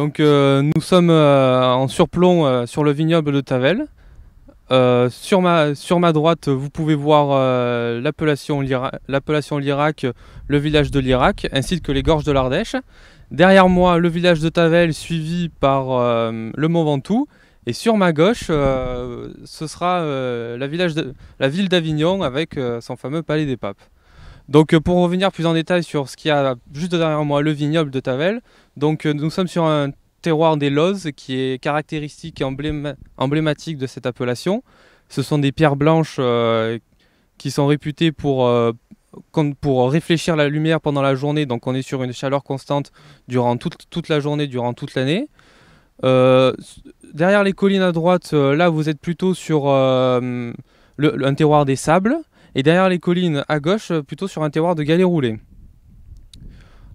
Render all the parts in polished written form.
Donc nous sommes en surplomb sur le vignoble de Tavel. Sur ma droite, vous pouvez voir l'appellation Lirac, le village de Lirac, ainsi que les gorges de l'Ardèche. Derrière moi, le village de Tavel, suivi par le Mont Ventoux. Et sur ma gauche, ce sera la ville d'Avignon avec son fameux Palais des Papes. Donc pour revenir plus en détail sur ce qu'il y a juste derrière moi, le vignoble de Tavel. Donc nous sommes sur un terroir des Lozes qui est caractéristique et emblématique de cette appellation. Ce sont des pierres blanches qui sont réputées pour réfléchir la lumière pendant la journée. Donc on est sur une chaleur constante durant toute la journée, durant toute l'année. Derrière les collines à droite, là vous êtes plutôt sur un terroir des sables. Et derrière les collines à gauche, plutôt sur un terroir de galets roulés.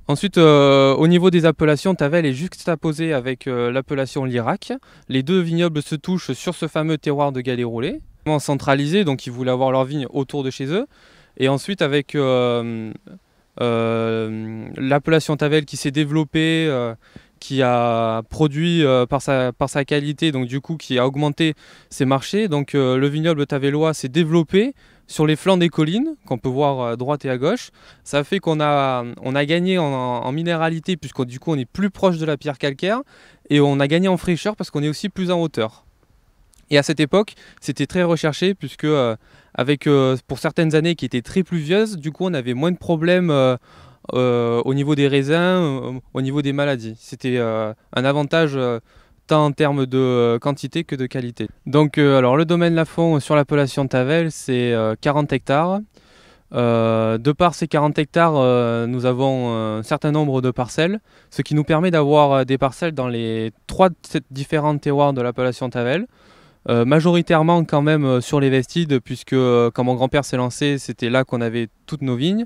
Ensuite, au niveau des appellations, Tavel est juxtaposé avec l'appellation Lirac. Les deux vignobles se touchent sur ce fameux terroir de galets roulés. Centralisé, donc ils voulaient avoir leur vigne autour de chez eux. Et ensuite, avec l'appellation Tavel qui s'est développée, qui a produit par sa qualité, donc du coup qui a augmenté ses marchés. Donc le vignoble tavellois s'est développé sur les flancs des collines, qu'on peut voir à droite et à gauche. Ça fait qu'on a gagné en minéralité, puisque du coup on est plus proche de la pierre calcaire, et on a gagné en fraîcheur parce qu'on est aussi plus en hauteur. Et à cette époque, c'était très recherché, puisque pour certaines années qui étaient très pluvieuses, du coup on avait moins de problèmes au niveau des raisins, au niveau des maladies. C'était un avantage tant en termes de quantité que de qualité. Donc alors le domaine Lafond sur l'appellation de Tavel, c'est 40 hectares. De par ces 40 hectares, nous avons un certain nombre de parcelles, ce qui nous permet d'avoir des parcelles dans les trois différents terroirs de l'appellation Tavel. Majoritairement quand même sur les Vestides, puisque quand mon grand-père s'est lancé, c'était là qu'on avait toutes nos vignes.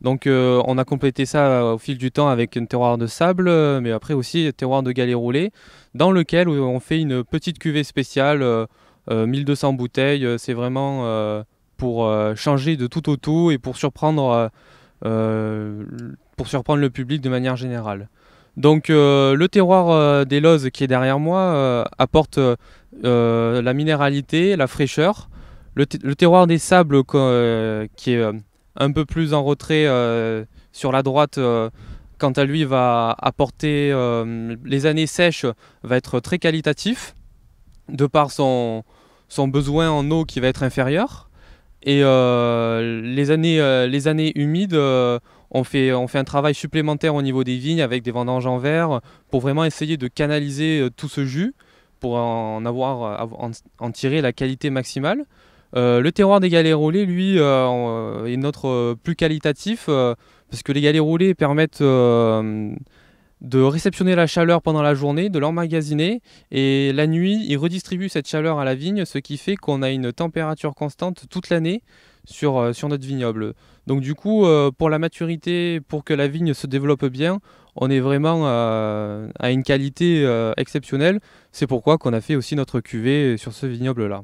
Donc on a complété ça au fil du temps avec un terroir de sable, mais après aussi un terroir de galets roulés, dans lequel on fait une petite cuvée spéciale, 1200 bouteilles. C'est vraiment pour changer de tout au tout et pour surprendre le public de manière générale. Donc le terroir des Lozes qui est derrière moi apporte la minéralité, la fraîcheur. Le terroir des sables qui est un peu plus en retrait sur la droite, quant à lui va apporter les années sèches, va être très qualitatif de par son besoin en eau qui va être inférieur. Et les années humides, on fait un travail supplémentaire au niveau des vignes avec des vendanges en verre pour vraiment essayer de canaliser tout ce jus pour en tirer la qualité maximale. Le terroir des galets roulés, lui, est notre plus qualitatif parce que les galets roulés permettent de réceptionner la chaleur pendant la journée, de l'emmagasiner, et la nuit, ils redistribuent cette chaleur à la vigne, ce qui fait qu'on a une température constante toute l'année sur notre vignoble. Donc du coup, pour la maturité, pour que la vigne se développe bien, on est vraiment à une qualité exceptionnelle. C'est pourquoi qu'on a fait aussi notre cuvée sur ce vignoble-là.